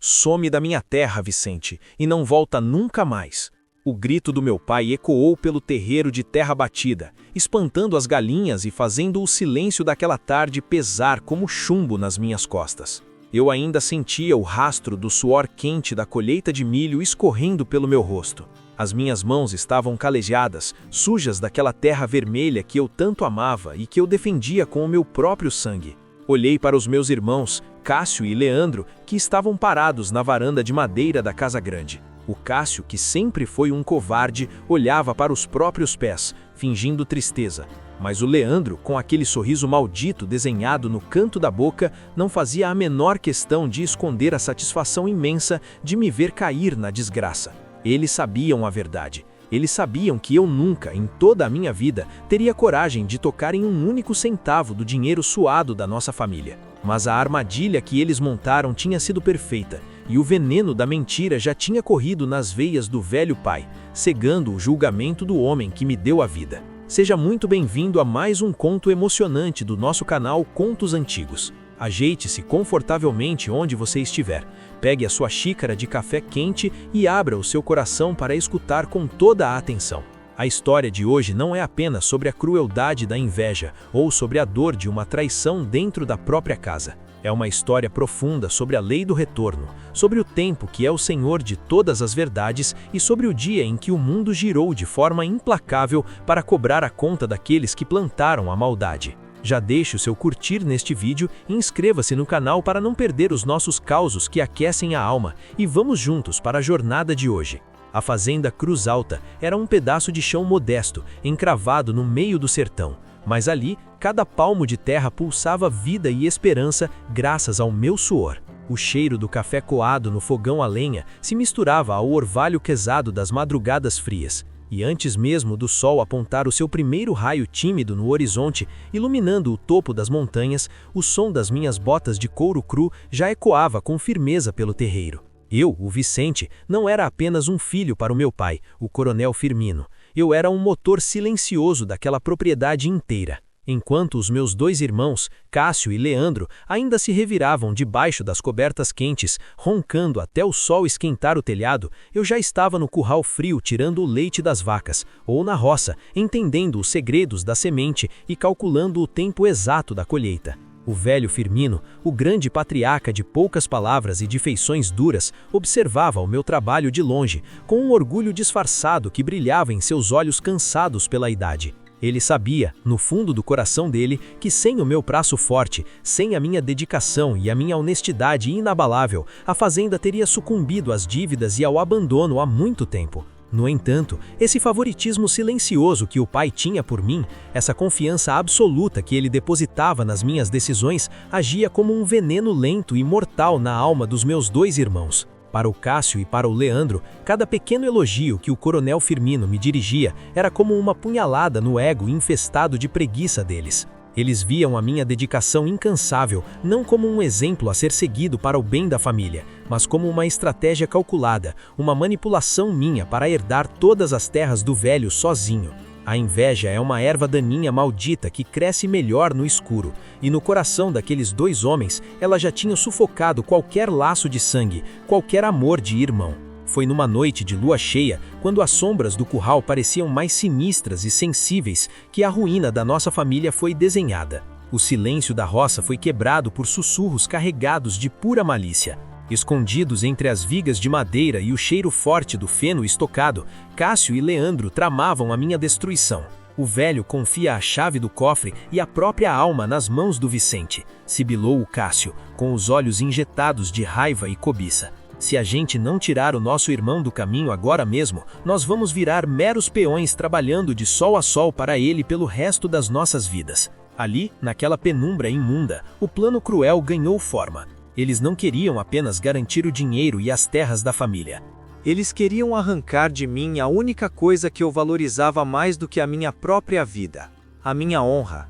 Some da minha terra, Vicente, e não volta nunca mais. O grito do meu pai ecoou pelo terreiro de terra batida, espantando as galinhas e fazendo o silêncio daquela tarde pesar como chumbo nas minhas costas. Eu ainda sentia o rastro do suor quente da colheita de milho escorrendo pelo meu rosto. As minhas mãos estavam calejadas, sujas daquela terra vermelha que eu tanto amava e que eu defendia com o meu próprio sangue. Olhei para os meus irmãos, Cássio e Leandro, que estavam parados na varanda de madeira da casa grande. O Cássio, que sempre foi um covarde, olhava para os próprios pés, fingindo tristeza. Mas o Leandro, com aquele sorriso maldito desenhado no canto da boca, não fazia a menor questão de esconder a satisfação imensa de me ver cair na desgraça. Eles sabiam a verdade. Eles sabiam que eu nunca, em toda a minha vida, teria coragem de tocar em um único centavo do dinheiro suado da nossa família. Mas a armadilha que eles montaram tinha sido perfeita, e o veneno da mentira já tinha corrido nas veias do velho pai, cegando o julgamento do homem que me deu a vida. Seja muito bem-vindo a mais um conto emocionante do nosso canal Contos Antigos. Ajeite-se confortavelmente onde você estiver. Pegue a sua xícara de café quente e abra o seu coração para escutar com toda a atenção. A história de hoje não é apenas sobre a crueldade da inveja ou sobre a dor de uma traição dentro da própria casa. É uma história profunda sobre a lei do retorno, sobre o tempo que é o senhor de todas as verdades e sobre o dia em que o mundo girou de forma implacável para cobrar a conta daqueles que plantaram a maldade. Já deixe o seu curtir neste vídeo e inscreva-se no canal para não perder os nossos causos que aquecem a alma, e vamos juntos para a jornada de hoje. A fazenda Cruz Alta era um pedaço de chão modesto, encravado no meio do sertão, mas ali, cada palmo de terra pulsava vida e esperança graças ao meu suor. O cheiro do café coado no fogão a lenha se misturava ao orvalho quesado das madrugadas frias. E antes mesmo do sol apontar o seu primeiro raio tímido no horizonte, iluminando o topo das montanhas, o som das minhas botas de couro cru já ecoava com firmeza pelo terreiro. Eu, o Vicente, não era apenas um filho para o meu pai, o coronel Firmino. Eu era um motor silencioso daquela propriedade inteira. Enquanto os meus dois irmãos, Cássio e Leandro, ainda se reviravam debaixo das cobertas quentes, roncando até o sol esquentar o telhado, eu já estava no curral frio tirando o leite das vacas, ou na roça, entendendo os segredos da semente e calculando o tempo exato da colheita. O velho Firmino, o grande patriarca de poucas palavras e de feições duras, observava o meu trabalho de longe, com um orgulho disfarçado que brilhava em seus olhos cansados pela idade. Ele sabia, no fundo do coração dele, que sem o meu braço forte, sem a minha dedicação e a minha honestidade inabalável, a fazenda teria sucumbido às dívidas e ao abandono há muito tempo. No entanto, esse favoritismo silencioso que o pai tinha por mim, essa confiança absoluta que ele depositava nas minhas decisões, agia como um veneno lento e mortal na alma dos meus dois irmãos. Para o Cássio e para o Leandro, cada pequeno elogio que o coronel Firmino me dirigia era como uma punhalada no ego infestado de preguiça deles. Eles viam a minha dedicação incansável não como um exemplo a ser seguido para o bem da família, mas como uma estratégia calculada, uma manipulação minha para herdar todas as terras do velho sozinho. A inveja é uma erva daninha maldita que cresce melhor no escuro, e no coração daqueles dois homens ela já tinha sufocado qualquer laço de sangue, qualquer amor de irmão. Foi numa noite de lua cheia, quando as sombras do curral pareciam mais sinistras e sensíveis, que a ruína da nossa família foi desenhada. O silêncio da roça foi quebrado por sussurros carregados de pura malícia. Escondidos entre as vigas de madeira e o cheiro forte do feno estocado, Cássio e Leandro tramavam a minha destruição. O velho confia a chave do cofre e a própria alma nas mãos do Vicente, sibilou o Cássio, com os olhos injetados de raiva e cobiça. Se a gente não tirar o nosso irmão do caminho agora mesmo, nós vamos virar meros peões trabalhando de sol a sol para ele pelo resto das nossas vidas. Ali, naquela penumbra imunda, o plano cruel ganhou forma. Eles não queriam apenas garantir o dinheiro e as terras da família. Eles queriam arrancar de mim a única coisa que eu valorizava mais do que a minha própria vida, a minha honra.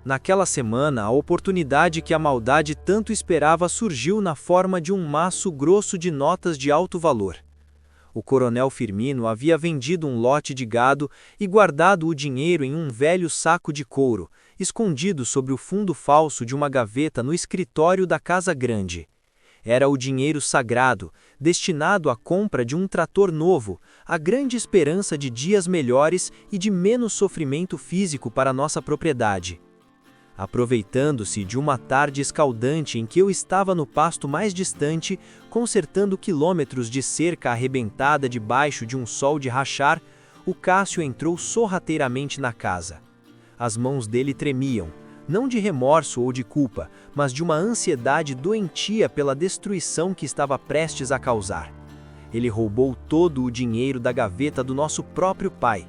Naquela semana, a oportunidade que a maldade tanto esperava surgiu na forma de um maço grosso de notas de alto valor. O coronel Firmino havia vendido um lote de gado e guardado o dinheiro em um velho saco de couro, escondido sobre o fundo falso de uma gaveta no escritório da Casa Grande. Era o dinheiro sagrado, destinado à compra de um trator novo, a grande esperança de dias melhores e de menos sofrimento físico para nossa propriedade. Aproveitando-se de uma tarde escaldante em que eu estava no pasto mais distante, consertando quilômetros de cerca arrebentada debaixo de um sol de rachar, o Cássio entrou sorrateiramente na casa. As mãos dele tremiam, não de remorso ou de culpa, mas de uma ansiedade doentia pela destruição que estava prestes a causar. Ele roubou todo o dinheiro da gaveta do nosso próprio pai.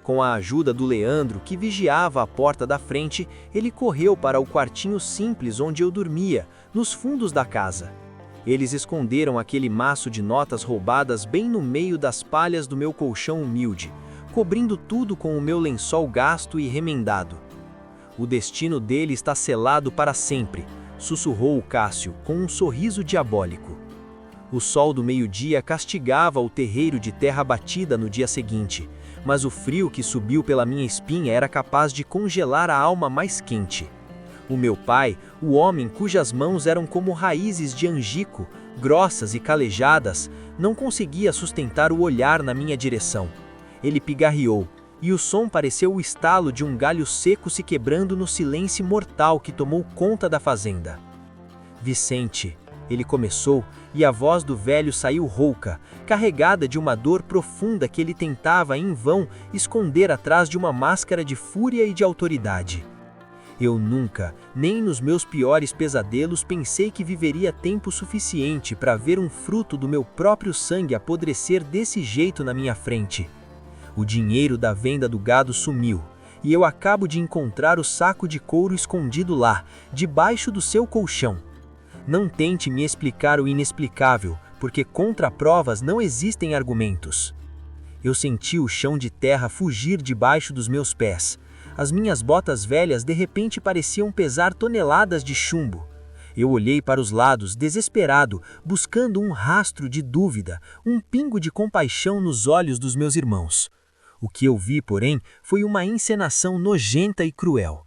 Com a ajuda do Leandro, que vigiava a porta da frente, ele correu para o quartinho simples onde eu dormia, nos fundos da casa. Eles esconderam aquele maço de notas roubadas bem no meio das palhas do meu colchão humilde, cobrindo tudo com o meu lençol gasto e remendado. O destino dele está selado para sempre, sussurrou o Cássio com um sorriso diabólico. O sol do meio-dia castigava o terreiro de terra batida no dia seguinte, mas o frio que subiu pela minha espinha era capaz de congelar a alma mais quente. O meu pai, o homem cujas mãos eram como raízes de angico, grossas e calejadas, não conseguia sustentar o olhar na minha direção. Ele pigarreou, e o som pareceu o estalo de um galho seco se quebrando no silêncio mortal que tomou conta da fazenda. Vicente, ele começou, e a voz do velho saiu rouca, carregada de uma dor profunda que ele tentava, em vão, esconder atrás de uma máscara de fúria e de autoridade. Eu nunca, nem nos meus piores pesadelos, pensei que viveria tempo suficiente para ver um fruto do meu próprio sangue apodrecer desse jeito na minha frente. O dinheiro da venda do gado sumiu, e eu acabo de encontrar o saco de couro escondido lá, debaixo do seu colchão. Não tente me explicar o inexplicável, porque contra provas não existem argumentos. Eu senti o chão de terra fugir debaixo dos meus pés. As minhas botas velhas de repente pareciam pesar toneladas de chumbo. Eu olhei para os lados, desesperado, buscando um rastro de dúvida, um pingo de compaixão nos olhos dos meus irmãos. O que eu vi, porém, foi uma encenação nojenta e cruel.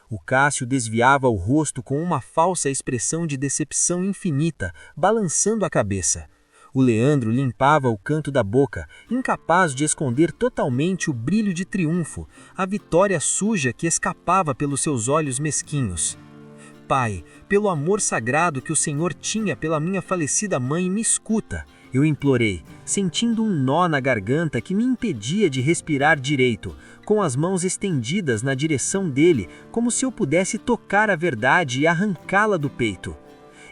O Cássio desviava o rosto com uma falsa expressão de decepção infinita, balançando a cabeça. O Leandro limpava o canto da boca, incapaz de esconder totalmente o brilho de triunfo, a vitória suja que escapava pelos seus olhos mesquinhos. Pai, pelo amor sagrado que o Senhor tinha pela minha falecida mãe, me escuta, eu implorei, sentindo um nó na garganta que me impedia de respirar direito, com as mãos estendidas na direção dele, como se eu pudesse tocar a verdade e arrancá-la do peito.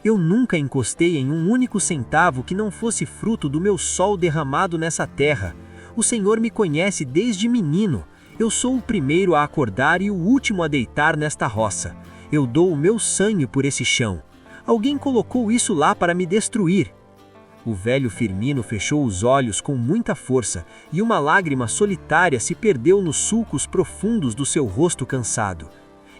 Eu nunca encostei em um único centavo que não fosse fruto do meu sol derramado nessa terra. O Senhor me conhece desde menino. Eu sou o primeiro a acordar e o último a deitar nesta roça. Eu dou o meu sangue por esse chão. Alguém colocou isso lá para me destruir. O velho Firmino fechou os olhos com muita força e uma lágrima solitária se perdeu nos sulcos profundos do seu rosto cansado.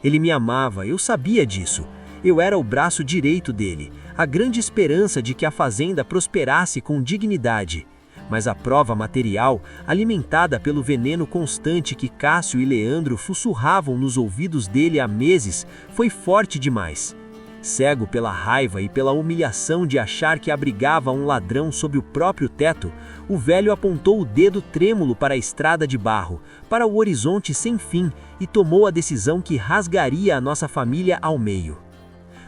Ele me amava, eu sabia disso. Eu era o braço direito dele, a grande esperança de que a fazenda prosperasse com dignidade. Mas a prova material, alimentada pelo veneno constante que Cássio e Leandro sussurravam nos ouvidos dele há meses, foi forte demais. Cego pela raiva e pela humilhação de achar que abrigava um ladrão sob o próprio teto, o velho apontou o dedo trêmulo para a estrada de barro, para o horizonte sem fim, e tomou a decisão que rasgaria a nossa família ao meio.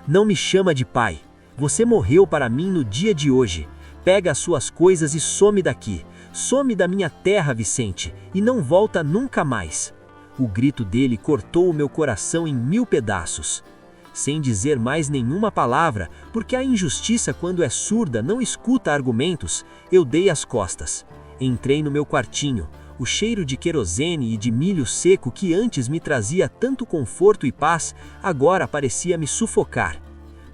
Não me chama de pai. Você morreu para mim no dia de hoje. Pega as suas coisas e some daqui. Some da minha terra, Vicente, e não volta nunca mais. O grito dele cortou o meu coração em 1000 pedaços. Sem dizer mais nenhuma palavra, porque a injustiça, quando é surda, não escuta argumentos, eu dei as costas. Entrei no meu quartinho. O cheiro de querosene e de milho seco que antes me trazia tanto conforto e paz, agora parecia me sufocar.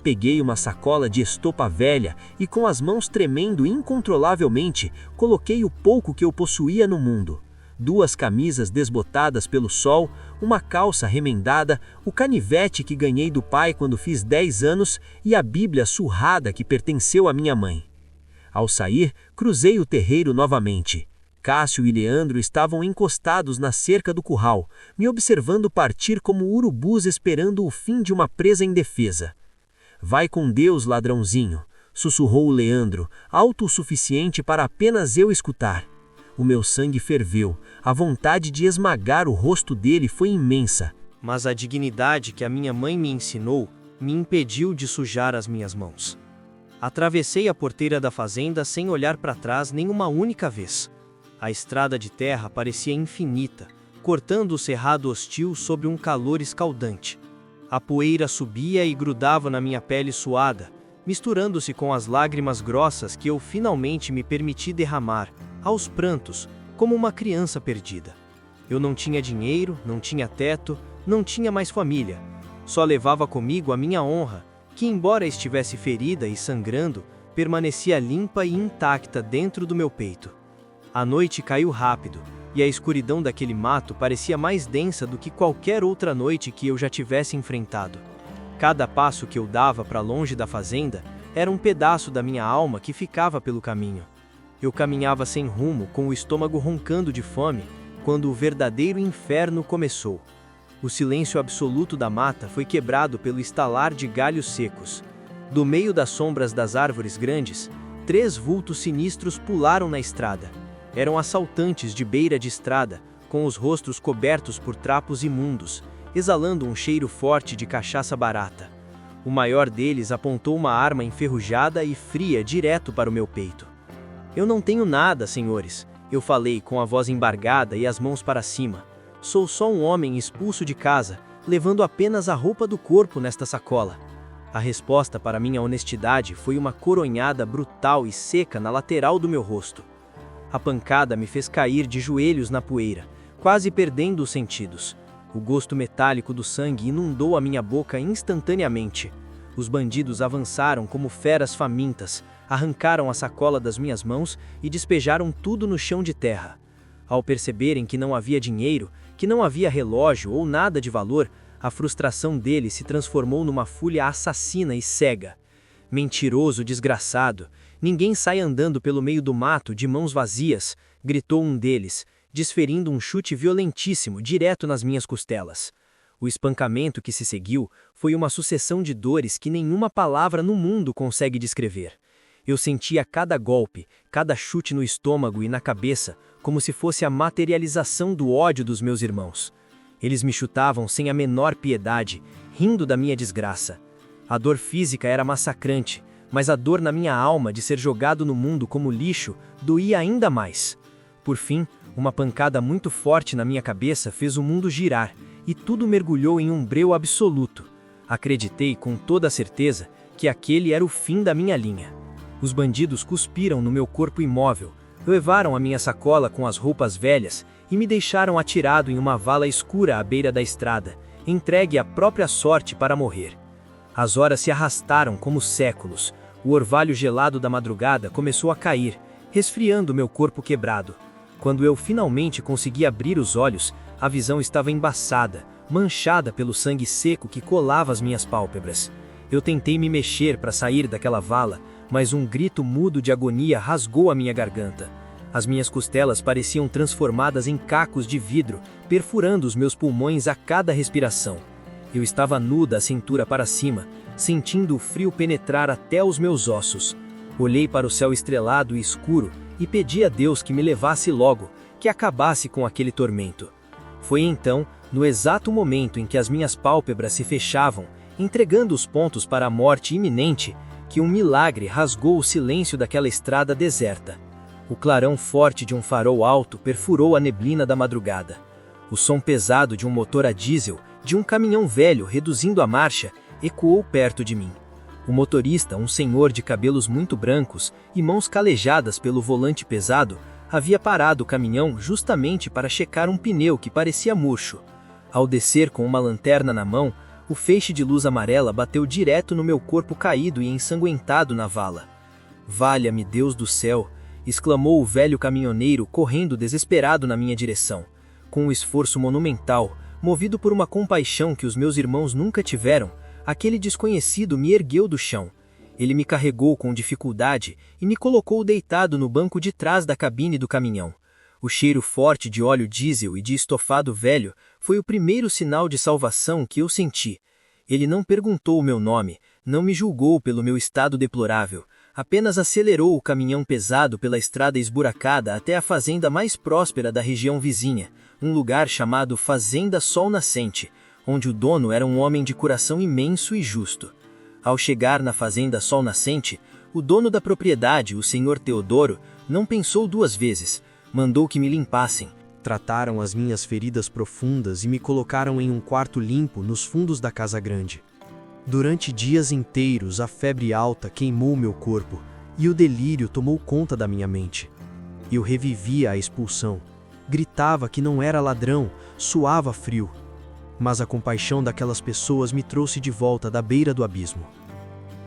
Peguei uma sacola de estopa velha e, com as mãos tremendo incontrolavelmente, coloquei o pouco que eu possuía no mundo. 2 camisas desbotadas pelo sol, uma calça remendada, o canivete que ganhei do pai quando fiz 10 anos e a Bíblia surrada que pertenceu à minha mãe. Ao sair, cruzei o terreiro novamente. Cássio e Leandro estavam encostados na cerca do curral, me observando partir como urubus esperando o fim de uma presa indefesa. Vai com Deus, ladrãozinho, sussurrou o Leandro, alto o suficiente para apenas eu escutar. O meu sangue ferveu, a vontade de esmagar o rosto dele foi imensa. Mas a dignidade que a minha mãe me ensinou me impediu de sujar as minhas mãos. Atravessei a porteira da fazenda sem olhar para trás nem uma única vez. A estrada de terra parecia infinita, cortando o cerrado hostil sob um calor escaldante. A poeira subia e grudava na minha pele suada, misturando-se com as lágrimas grossas que eu finalmente me permiti derramar, aos prantos, como uma criança perdida. Eu não tinha dinheiro, não tinha teto, não tinha mais família. Só levava comigo a minha honra, que embora estivesse ferida e sangrando, permanecia limpa e intacta dentro do meu peito. A noite caiu rápido, e a escuridão daquele mato parecia mais densa do que qualquer outra noite que eu já tivesse enfrentado. Cada passo que eu dava para longe da fazenda era um pedaço da minha alma que ficava pelo caminho. Eu caminhava sem rumo, com o estômago roncando de fome, quando o verdadeiro inferno começou. O silêncio absoluto da mata foi quebrado pelo estalar de galhos secos. Do meio das sombras das árvores grandes, 3 vultos sinistros pularam na estrada. Eram assaltantes de beira de estrada, com os rostos cobertos por trapos imundos, exalando um cheiro forte de cachaça barata. O maior deles apontou uma arma enferrujada e fria direto para o meu peito. Eu não tenho nada, senhores, eu falei com a voz embargada e as mãos para cima. Sou só um homem expulso de casa, levando apenas a roupa do corpo nesta sacola. A resposta para minha honestidade foi uma coronhada brutal e seca na lateral do meu rosto. A pancada me fez cair de joelhos na poeira, quase perdendo os sentidos. O gosto metálico do sangue inundou a minha boca instantaneamente. Os bandidos avançaram como feras famintas, arrancaram a sacola das minhas mãos e despejaram tudo no chão de terra. Ao perceberem que não havia dinheiro, que não havia relógio ou nada de valor, a frustração deles se transformou numa fúria assassina e cega. Mentiroso, desgraçado, ninguém sai andando pelo meio do mato de mãos vazias, gritou um deles, desferindo um chute violentíssimo direto nas minhas costelas. O espancamento que se seguiu foi uma sucessão de dores que nenhuma palavra no mundo consegue descrever. Eu sentia cada golpe, cada chute no estômago e na cabeça, como se fosse a materialização do ódio dos meus irmãos. Eles me chutavam sem a menor piedade, rindo da minha desgraça. A dor física era massacrante, mas a dor na minha alma de ser jogado no mundo como lixo doía ainda mais. Por fim, uma pancada muito forte na minha cabeça fez o mundo girar, e tudo mergulhou em um breu absoluto. Acreditei com toda a certeza que aquele era o fim da minha linha. Os bandidos cuspiram no meu corpo imóvel, levaram a minha sacola com as roupas velhas e me deixaram atirado em uma vala escura à beira da estrada, entregue à própria sorte para morrer. As horas se arrastaram como séculos, o orvalho gelado da madrugada começou a cair, resfriando meu corpo quebrado. Quando eu finalmente consegui abrir os olhos, a visão estava embaçada, manchada pelo sangue seco que colava as minhas pálpebras. Eu tentei me mexer para sair daquela vala, mas um grito mudo de agonia rasgou a minha garganta. As minhas costelas pareciam transformadas em cacos de vidro, perfurando os meus pulmões a cada respiração. Eu estava nu da cintura para cima, sentindo o frio penetrar até os meus ossos. Olhei para o céu estrelado e escuro e pedi a Deus que me levasse logo, que acabasse com aquele tormento. Foi então, no exato momento em que as minhas pálpebras se fechavam, entregando os pontos para a morte iminente, que um milagre rasgou o silêncio daquela estrada deserta. O clarão forte de um farol alto perfurou a neblina da madrugada. O som pesado de um motor a diesel, de um caminhão velho reduzindo a marcha, ecoou perto de mim. O motorista, um senhor de cabelos muito brancos e mãos calejadas pelo volante pesado, havia parado o caminhão justamente para checar um pneu que parecia murcho. Ao descer com uma lanterna na mão, o feixe de luz amarela bateu direto no meu corpo caído e ensanguentado na vala. "Valha-me, Deus do céu!" exclamou o velho caminhoneiro correndo desesperado na minha direção. Com um esforço monumental, movido por uma compaixão que os meus irmãos nunca tiveram, aquele desconhecido me ergueu do chão. Ele me carregou com dificuldade e me colocou deitado no banco de trás da cabine do caminhão. O cheiro forte de óleo diesel e de estofado velho foi o primeiro sinal de salvação que eu senti. Ele não perguntou o meu nome, não me julgou pelo meu estado deplorável, apenas acelerou o caminhão pesado pela estrada esburacada até a fazenda mais próspera da região vizinha, um lugar chamado Fazenda Sol Nascente, onde o dono era um homem de coração imenso e justo. Ao chegar na Fazenda Sol Nascente, o dono da propriedade, o senhor Teodoro, não pensou duas vezes, mandou que me limpassem. Trataram as minhas feridas profundas e me colocaram em um quarto limpo nos fundos da casa grande. Durante dias inteiros, a febre alta queimou meu corpo e o delírio tomou conta da minha mente. Eu revivia a expulsão, gritava que não era ladrão, suava frio. Mas a compaixão daquelas pessoas me trouxe de volta da beira do abismo.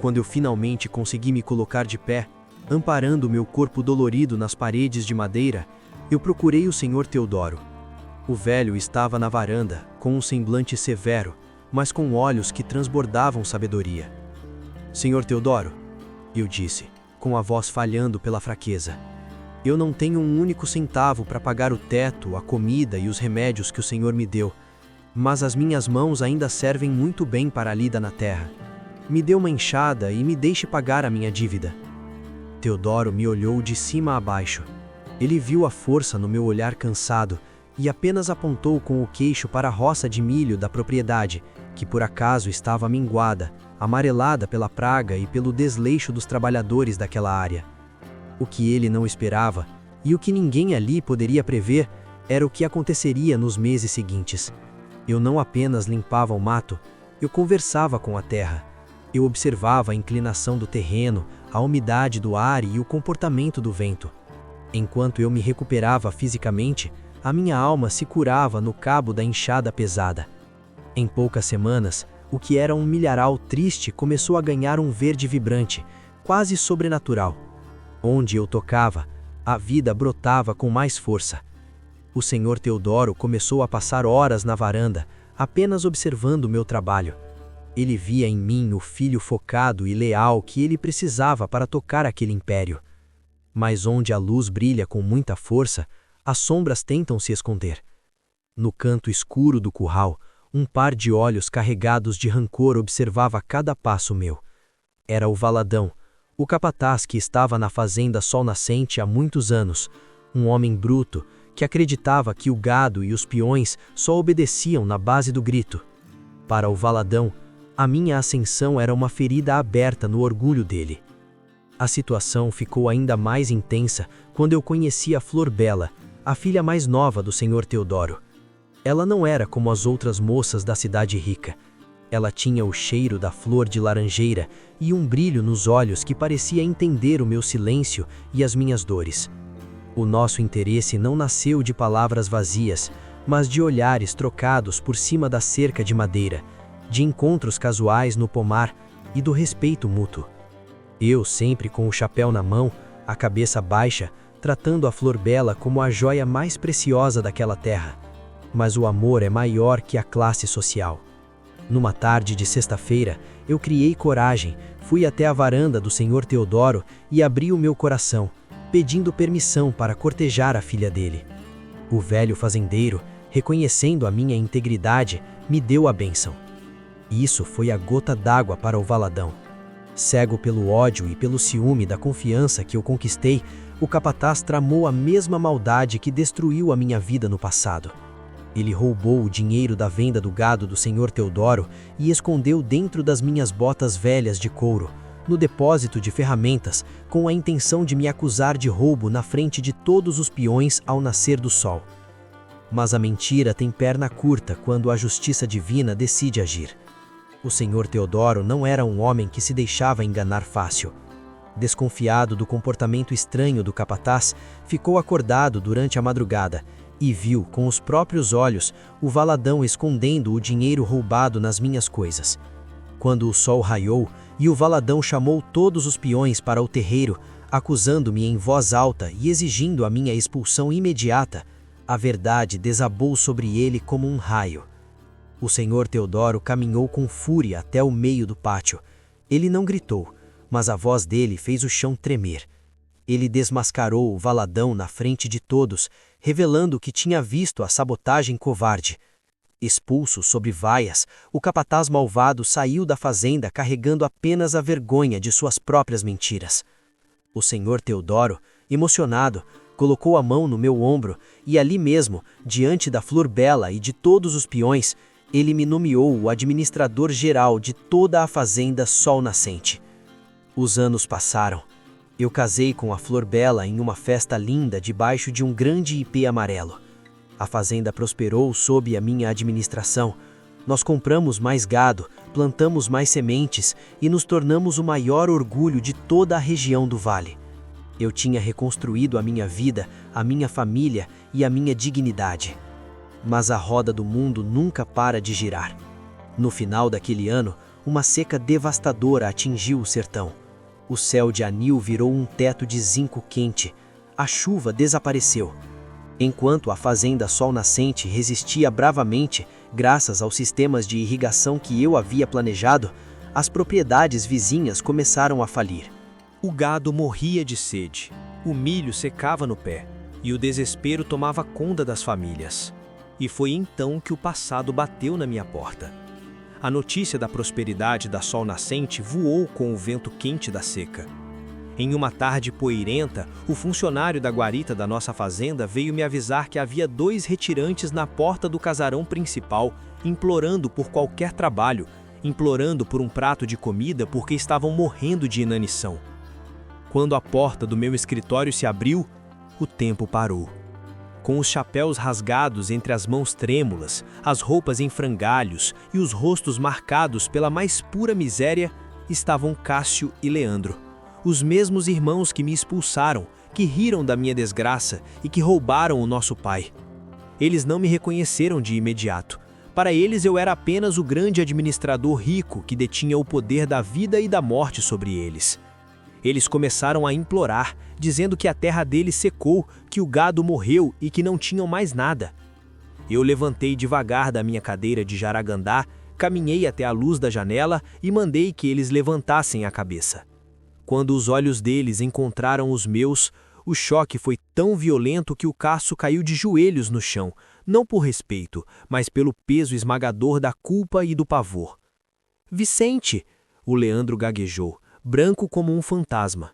Quando eu finalmente consegui me colocar de pé, amparando meu corpo dolorido nas paredes de madeira, eu procurei o senhor Teodoro. O velho estava na varanda, com um semblante severo, mas com olhos que transbordavam sabedoria. Senhor Teodoro, eu disse, com a voz falhando pela fraqueza, eu não tenho um único centavo para pagar o teto, a comida e os remédios que o senhor me deu, mas as minhas mãos ainda servem muito bem para a lida na terra. Me dê uma enxada e me deixe pagar a minha dívida. Teodoro me olhou de cima a baixo. Ele viu a força no meu olhar cansado e apenas apontou com o queixo para a roça de milho da propriedade, que por acaso estava minguada, amarelada pela praga e pelo desleixo dos trabalhadores daquela área. O que ele não esperava, e o que ninguém ali poderia prever, era o que aconteceria nos meses seguintes. Eu não apenas limpava o mato, eu conversava com a terra. Eu observava a inclinação do terreno, a umidade do ar e o comportamento do vento. Enquanto eu me recuperava fisicamente, a minha alma se curava no cabo da enxada pesada. Em poucas semanas, o que era um milharal triste começou a ganhar um verde vibrante, quase sobrenatural. Onde eu tocava, a vida brotava com mais força. O senhor Teodoro começou a passar horas na varanda, apenas observando o meu trabalho. Ele via em mim o filho focado e leal que ele precisava para tocar aquele império. Mas onde a luz brilha com muita força, as sombras tentam se esconder. No canto escuro do curral, um par de olhos carregados de rancor observava cada passo meu. Era o Valadão, o capataz que estava na fazenda Sol Nascente há muitos anos, um homem bruto que acreditava que o gado e os peões só obedeciam na base do grito. Para o Valadão, a minha ascensão era uma ferida aberta no orgulho dele. A situação ficou ainda mais intensa quando eu conheci a Flor Bela, a filha mais nova do senhor Teodoro. Ela não era como as outras moças da cidade rica. Ela tinha o cheiro da flor de laranjeira e um brilho nos olhos que parecia entender o meu silêncio e as minhas dores. O nosso interesse não nasceu de palavras vazias, mas de olhares trocados por cima da cerca de madeira, de encontros casuais no pomar e do respeito mútuo. Eu, sempre com o chapéu na mão, a cabeça baixa, tratando a Flor Bela como a joia mais preciosa daquela terra. Mas o amor é maior que a classe social. Numa tarde de sexta-feira, eu criei coragem, fui até a varanda do senhor Teodoro e abri o meu coração, pedindo permissão para cortejar a filha dele. O velho fazendeiro, reconhecendo a minha integridade, me deu a bênção. Isso foi a gota d'água para o Valadão. Cego pelo ódio e pelo ciúme da confiança que eu conquistei, o capataz tramou a mesma maldade que destruiu a minha vida no passado. Ele roubou o dinheiro da venda do gado do senhor Teodoro e escondeu dentro das minhas botas velhas de couro, no depósito de ferramentas, com a intenção de me acusar de roubo na frente de todos os peões ao nascer do sol. Mas a mentira tem perna curta quando a justiça divina decide agir. O senhor Teodoro não era um homem que se deixava enganar fácil. Desconfiado do comportamento estranho do capataz, ficou acordado durante a madrugada e viu, com os próprios olhos, o Valadão escondendo o dinheiro roubado nas minhas coisas. Quando o sol raiou e o Valadão chamou todos os peões para o terreiro, acusando-me em voz alta e exigindo a minha expulsão imediata, a verdade desabou sobre ele como um raio. O senhor Teodoro caminhou com fúria até o meio do pátio. Ele não gritou, mas a voz dele fez o chão tremer. Ele desmascarou o Valadão na frente de todos, revelando que tinha visto a sabotagem covarde. Expulso sobre vaias, o capataz malvado saiu da fazenda carregando apenas a vergonha de suas próprias mentiras. O senhor Teodoro, emocionado, colocou a mão no meu ombro e ali mesmo, diante da Flor Bela e de todos os peões, ele me nomeou o administrador-geral de toda a fazenda Sol Nascente. Os anos passaram. Eu casei com a Flor Bela em uma festa linda debaixo de um grande ipê amarelo. A fazenda prosperou sob a minha administração. Nós compramos mais gado, plantamos mais sementes e nos tornamos o maior orgulho de toda a região do vale. Eu tinha reconstruído a minha vida, a minha família e a minha dignidade. Mas a roda do mundo nunca para de girar. No final daquele ano, uma seca devastadora atingiu o sertão. O céu de anil virou um teto de zinco quente. A chuva desapareceu. Enquanto a fazenda Sol Nascente resistia bravamente, graças aos sistemas de irrigação que eu havia planejado, as propriedades vizinhas começaram a falir. O gado morria de sede, o milho secava no pé e o desespero tomava conta das famílias. E foi então que o passado bateu na minha porta. A notícia da prosperidade da Sol Nascente voou com o vento quente da seca. Em uma tarde poeirenta, o funcionário da guarita da nossa fazenda veio me avisar que havia 2 retirantes na porta do casarão principal, implorando por qualquer trabalho, implorando por um prato de comida porque estavam morrendo de inanição. Quando a porta do meu escritório se abriu, o tempo parou. Com os chapéus rasgados entre as mãos trêmulas, as roupas em frangalhos e os rostos marcados pela mais pura miséria, estavam Cássio e Leandro. Os mesmos irmãos que me expulsaram, que riram da minha desgraça e que roubaram o nosso pai. Eles não me reconheceram de imediato. Para eles eu era apenas o grande administrador rico que detinha o poder da vida e da morte sobre eles. Eles começaram a implorar, dizendo que a terra deles secou, que o gado morreu e que não tinham mais nada. Eu levantei devagar da minha cadeira de jaragandá, caminhei até a luz da janela e mandei que eles levantassem a cabeça. Quando os olhos deles encontraram os meus, o choque foi tão violento que o Cássio caiu de joelhos no chão, não por respeito, mas pelo peso esmagador da culpa e do pavor. "Vicente!" o Leandro gaguejou, branco como um fantasma.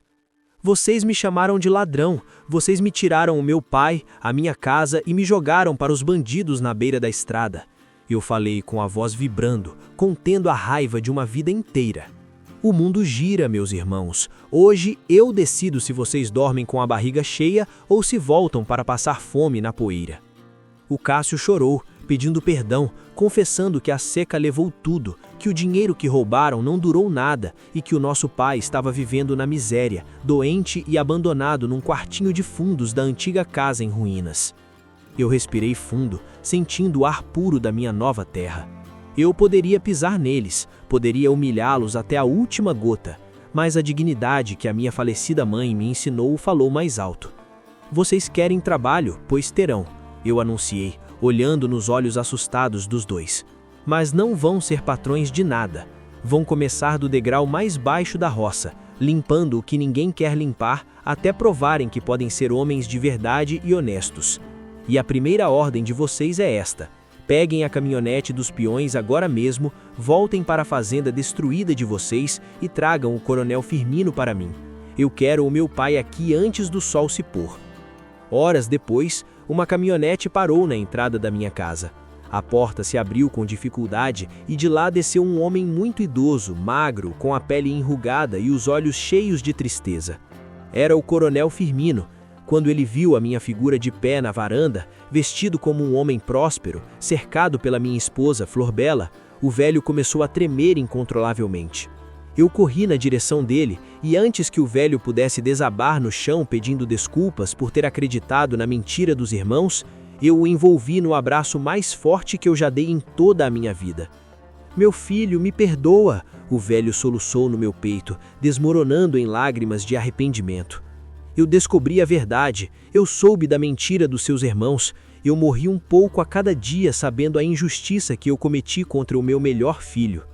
"Vocês me chamaram de ladrão, vocês me tiraram o meu pai, a minha casa e me jogaram para os bandidos na beira da estrada." Eu falei com a voz vibrando, contendo a raiva de uma vida inteira. "O mundo gira, meus irmãos. Hoje eu decido se vocês dormem com a barriga cheia ou se voltam para passar fome na poeira." O Cássio chorou, pedindo perdão, confessando que a seca levou tudo, que o dinheiro que roubaram não durou nada e que o nosso pai estava vivendo na miséria, doente e abandonado num quartinho de fundos da antiga casa em ruínas. Eu respirei fundo, sentindo o ar puro da minha nova terra. Eu poderia pisar neles, poderia humilhá-los até a última gota, mas a dignidade que a minha falecida mãe me ensinou falou mais alto. "Vocês querem trabalho, pois terão", eu anunciei, olhando nos olhos assustados dos dois. "Mas não vão ser patrões de nada. Vão começar do degrau mais baixo da roça, limpando o que ninguém quer limpar, até provarem que podem ser homens de verdade e honestos. E a primeira ordem de vocês é esta: peguem a caminhonete dos peões agora mesmo, voltem para a fazenda destruída de vocês e tragam o coronel Firmino para mim. Eu quero o meu pai aqui antes do sol se pôr." Horas depois, uma caminhonete parou na entrada da minha casa. A porta se abriu com dificuldade e de lá desceu um homem muito idoso, magro, com a pele enrugada e os olhos cheios de tristeza. Era o coronel Firmino. Quando ele viu a minha figura de pé na varanda, vestido como um homem próspero, cercado pela minha esposa Flor Bela, o velho começou a tremer incontrolavelmente. Eu corri na direção dele e antes que o velho pudesse desabar no chão pedindo desculpas por ter acreditado na mentira dos irmãos, eu o envolvi no abraço mais forte que eu já dei em toda a minha vida. "Meu filho, me perdoa!" o velho soluçou no meu peito, desmoronando em lágrimas de arrependimento. Eu descobri a verdade, eu soube da mentira dos seus irmãos, eu morri um pouco a cada dia sabendo a injustiça que eu cometi contra o meu melhor filho.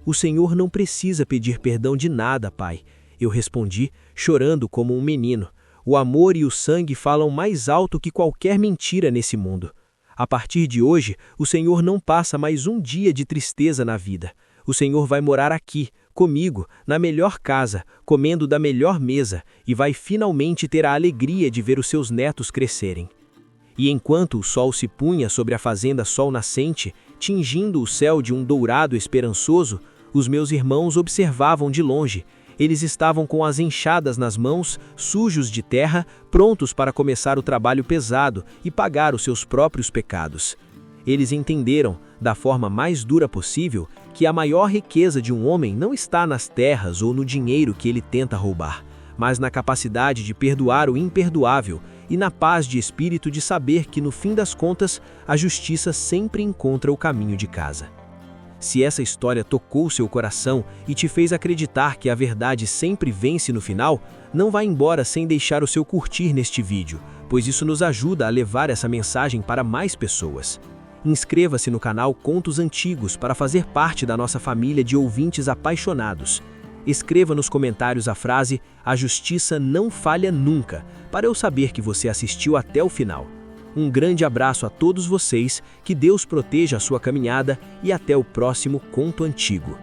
"O Senhor não precisa pedir perdão de nada, pai", eu respondi, chorando como um menino. "O amor e o sangue falam mais alto que qualquer mentira nesse mundo. A partir de hoje, o Senhor não passa mais um dia de tristeza na vida. O Senhor vai morar aqui, comigo, na melhor casa, comendo da melhor mesa, e vai finalmente ter a alegria de ver os seus netos crescerem. E enquanto o sol se punha sobre a fazenda Sol Nascente, tingindo o céu de um dourado esperançoso, os meus irmãos observavam de longe. Eles estavam com as enxadas nas mãos, sujos de terra, prontos para começar o trabalho pesado e pagar os seus próprios pecados. Eles entenderam, da forma mais dura possível, que a maior riqueza de um homem não está nas terras ou no dinheiro que ele tenta roubar, mas na capacidade de perdoar o imperdoável e na paz de espírito de saber que, no fim das contas, a justiça sempre encontra o caminho de casa. Se essa história tocou seu coração e te fez acreditar que a verdade sempre vence no final, não vá embora sem deixar o seu curtir neste vídeo, pois isso nos ajuda a levar essa mensagem para mais pessoas. Inscreva-se no canal Contos Antigos para fazer parte da nossa família de ouvintes apaixonados. Escreva nos comentários a frase "A justiça não falha nunca", para eu saber que você assistiu até o final. Um grande abraço a todos vocês, que Deus proteja a sua caminhada e até o próximo Conto Antigo.